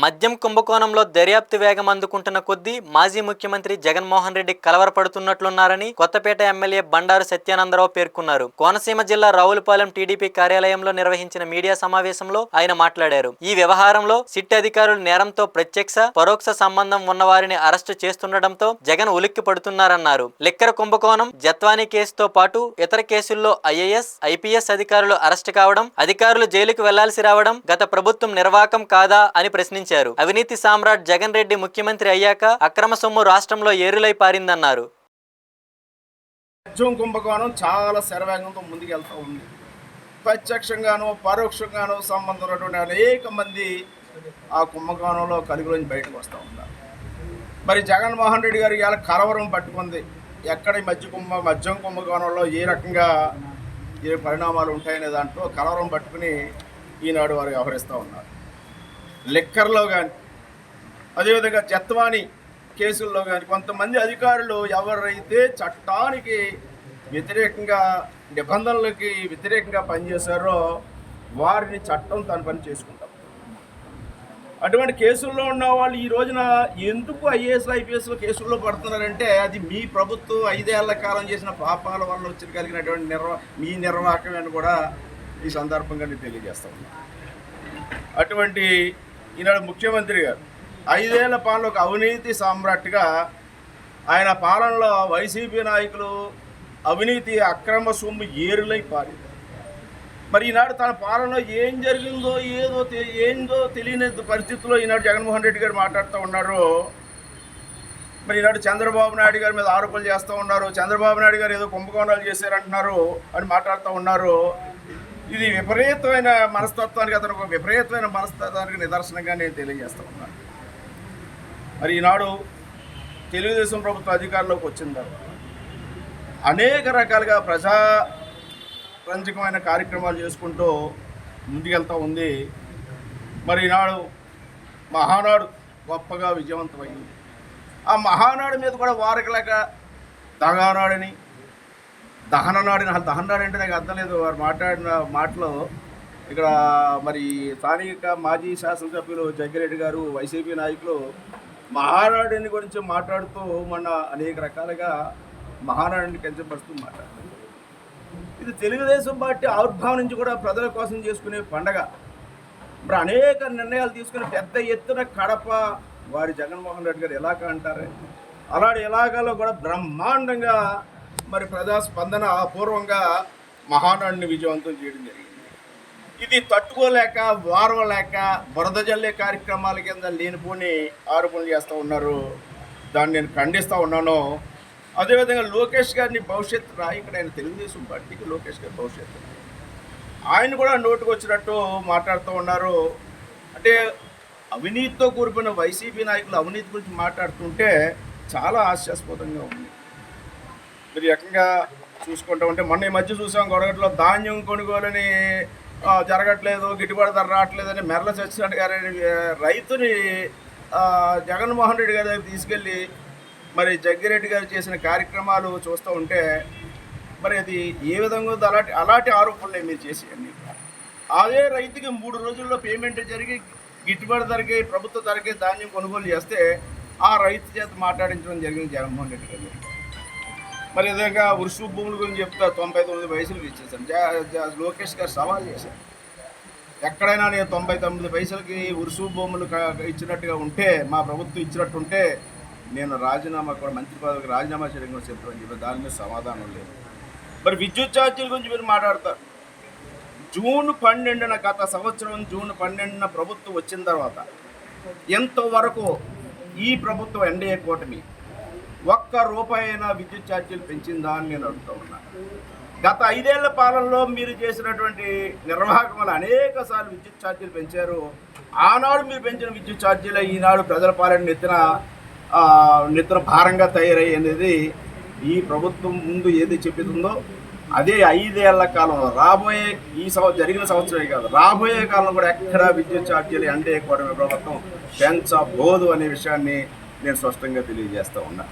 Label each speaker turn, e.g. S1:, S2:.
S1: మద్యం కుంభకోణంలో దర్యాప్తు వేగం అందుకుంటున్న కొద్దీ మాజీ ముఖ్యమంత్రి జగన్మోహన్ రెడ్డి కలవరపడుతున్నట్లున్నారని కొత్తపేట ఎమ్మెల్యే బండారు సత్యానందరావు పేర్కొన్నారు. కోనసీమ జిల్లా రావులపాలెం టీడీపీ కార్యాలయంలో నిర్వహించిన మీడియా సమావేశంలో ఆయన మాట్లాడారు. ఈ వ్యవహారంలో సిట్ అధికారులు నేరంతో ప్రత్యక్ష, పరోక్ష సంబంధం ఉన్నవారిని అరెస్టు చేస్తుండటంతో జగన్ ఉలిక్కి పడుతున్నారన్నారు. లిక్కర్ కుంభకోణం, జత్వానీ కేసుతో పాటు ఇతర కేసుల్లో ఐఏఎస్, ఐపీఎస్ అధికారులు అరెస్టు కావడం, అధికారులు జైలుకు వెళ్లాల్సి రావడం గత ప్రభుత్వం నిర్వాకం కాదా అని ప్రశ్నించారు. అవినీతి సామ్రాట్ జగన్ రెడ్డి ముఖ్యమంత్రి అయ్యాక అక్రమ సొమ్ము రాష్ట్రంలో ఏరులై పారిందన్నారు.
S2: కుంభకోణం చాలా శరవేగంతో ముందుకెళ్తూ ఉంది. ప్రత్యక్షంగానూ పరోక్షంగానూ సంబంధం ఉన్నటువంటి అనేక మంది ఆ కుంభకోణంలో కలుగులోంచి బయటకు వస్తూ ఉన్నారు. మరి జగన్మోహన్ రెడ్డి గారికి ఇలా కలవరం పట్టుకుంది. ఎక్కడ మద్యం కుంభకోణంలో ఏ రకంగా ఏ పరిణామాలు ఉంటాయనే దాంట్లో కలవరం పట్టుకుని ఈనాడు వారు వ్యవహరిస్తూ ఉన్నారు. లిక్కర్లో కానీ, అదేవిధంగా జత్వానీ కేసుల్లో కానీ కొంతమంది అధికారులు ఎవరైతే చట్టానికి వ్యతిరేకంగా, నిబంధనలకి వ్యతిరేకంగా పనిచేశారో వారిని చట్టం తన పని చేసుకుంటాం. అటువంటి కేసుల్లో ఉన్న వాళ్ళు ఈ రోజున ఎందుకు ఐఏఎస్లు, ఐపీఎస్లు కేసుల్లో పడుతున్నారంటే అది మీ ప్రభుత్వం 5 ఏళ్ల కాలం చేసిన పాపాల వల్ల వచ్చి కలిగినటువంటి మీ నిర్వాహకం అని కూడా ఈ సందర్భంగా నేను తెలియజేస్తా ఉన్నాను. అటువంటి ఈనాడు ముఖ్యమంత్రి గారు 5 ఏళ్ల పాలన ఒక అవినీతి సామ్రాట్గా ఆయన పాలనలో వైసీపీ నాయకులు అవినీతి అక్రమ సొమ్ము ఏరులై పారింది. మరి ఈనాడు తన పాలనలో ఏం జరిగిందో ఏందో తెలియని పరిస్థితుల్లో ఈనాడు జగన్మోహన్ రెడ్డి గారు మాట్లాడుతూ ఉన్నారు. మరి ఈనాడు చంద్రబాబు నాయుడు గారి మీద ఆరోపణలు చేస్తూ ఉన్నారు. చంద్రబాబు నాయుడు గారు ఏదో కుంభకోణాలు చేశారంటున్నారు అని మాట్లాడుతూ ఉన్నారు. ఇది విపరీతమైన మనస్తత్వానికి, అతను విపరీతమైన మనస్తత్వానికి నిదర్శనంగా నేను తెలియజేస్తూ ఉన్నాను. మరి ఈనాడు తెలుగుదేశం ప్రభుత్వ అధికారంలోకి వచ్చింది, అనేక రకాలుగా ప్రజారంజకమైన కార్యక్రమాలు చేసుకుంటూ ముందుకెళ్తూ ఉంది. మరి ఈనాడు మహానాడు గొప్పగా విజయవంతమైంది. ఆ మహానాడు మీద కూడా వారకలేక దగానాడని, దహననాడిని, అసలు దహననాడు అంటే నాకు అర్థం లేదు. వారు మాట్లాడిన మాటలో ఇక్కడ మరి స్థానిక మాజీ శాసనసభ్యులు జగ్గిరెడ్డి గారు, వైసీపీ నాయకులు మహానాడుని గురించి మాట్లాడుతూ మొన్న అనేక రకాలుగా మహానాడుని కించపరుస్తూ మాట్లాడుతున్నారు. ఇది తెలుగుదేశం పార్టీ ఆవిర్భావం నుంచి కూడా ప్రజల కోసం చేసుకునే పండగ. మరి అనేక నిర్ణయాలు తీసుకుని పెద్ద ఎత్తున కడప వారి జగన్మోహన్ రెడ్డి గారు ఎలాగ అంటారే అలాంటి ఎలాగాలో కూడా బ్రహ్మాండంగా మరి ప్రజాస్పందన పూర్వంగా మహానాడుని విజయవంతం చేయడం జరిగింది. ఇది తట్టుకోలేక, వారవలేక బురద జల్లే కార్యక్రమాల కింద లేనిపోని ఆరోపణలు చేస్తూ ఉన్నారు. దాన్ని నేను ఖండిస్తూ ఉన్నాను. అదేవిధంగా లోకేష్ గారిని భవిష్యత్తు ఇక్కడ ఆయన తెలుగుదేశం పార్టీకి లోకేష్ గారి భవిష్యత్తు ఆయన కూడా నోటుకు వచ్చినట్టు మాట్లాడుతూ ఉన్నారు. అంటే అవినీతితో కూరుకున్న వైసీపీ నాయకులు అవినీతి గురించి మాట్లాడుతుంటే చాలా హాస్యాస్పదంగా ఉంది. మీరు రకంగా చూసుకుంటూ ఉంటే మొన్న ఈ మధ్య చూసాం, గొడగట్లో ధాన్యం కొనుగోలని జరగట్లేదు, గిట్టుబాటు ధర రావట్లేదని మెర్ల సత్యనారాయణ గారి రైతుని జగన్మోహన్ రెడ్డి గారి దగ్గర తీసుకెళ్ళి మరి జగ్గిరెడ్డి గారు చేసిన కార్యక్రమాలు చూస్తూ ఉంటే మరి అది ఏ విధంగా ఉందో అలాంటి ఆరోపణలే మీరు చేసేయండి. అదే రైతుకి 3 రోజుల్లో పేమెంట్ జరిగి గిట్టుబాటు ధరకి, ప్రభుత్వ ధరకి ధాన్యం కొనుగోలు చేస్తే ఆ రైతు చేత మాట్లాడించడం జరిగింది జగన్మోహన్ రెడ్డి గారు. మరి విధంగా వృషభ భూముల గురించి చెప్తా 99 పైసలకు ఇచ్చేసాను. లోకేష్ గారు సవాల్ చేశారు, ఎక్కడైనా నేను 99 పైసలకి వృషభ భూములు ఇచ్చినట్టుగా ఉంటే, మా ప్రభుత్వం ఇచ్చినట్టు ఉంటే నేను రాజీనామా కూడా, మంత్రి పదవికి రాజీనామా చేయడం కూడా చెప్తామని చెప్పి దాని మీద సమాధానం లేదు. మరి విద్యుత్ ఛార్జీల గురించి మీరు మాట్లాడతారు. జూన్ 12న గత సంవత్సరం జూన్ 12న ప్రభుత్వం వచ్చిన తర్వాత ఎంతవరకు ఈ ప్రభుత్వం ఎన్డీఏ కూటమి ₹1 అయినా విద్యుత్ ఛార్జీలు పెంచిందా అని నేను అడుగుతూ ఉన్నాను. గత 5 ఏళ్ల పాలనలో మీరు చేసినటువంటి నిర్వాహకం వల్ల అనేక సార్లు విద్యుత్ ఛార్జీలు పెంచారు. ఆనాడు మీరు పెంచిన విద్యుత్ ఛార్జీలు ఈనాడు ప్రజల పాలన నెత్తిన భారంగా తయారయ్యి అనేది ఈ ప్రభుత్వం ముందు ఏది చెప్తుందో అదే 5 ఏళ్ల కాలంలో రాబోయే జరిగిన సంవత్సరమే కాదు, రాబోయే కాలంలో కూడా ఎక్కడా విద్యుత్ ఛార్జీలు ఎన్డీఏ కూటమి ప్రభుత్వం పెంచబోదు అనే విషయాన్ని నేను స్పష్టంగా తెలియజేస్తూ ఉన్నా.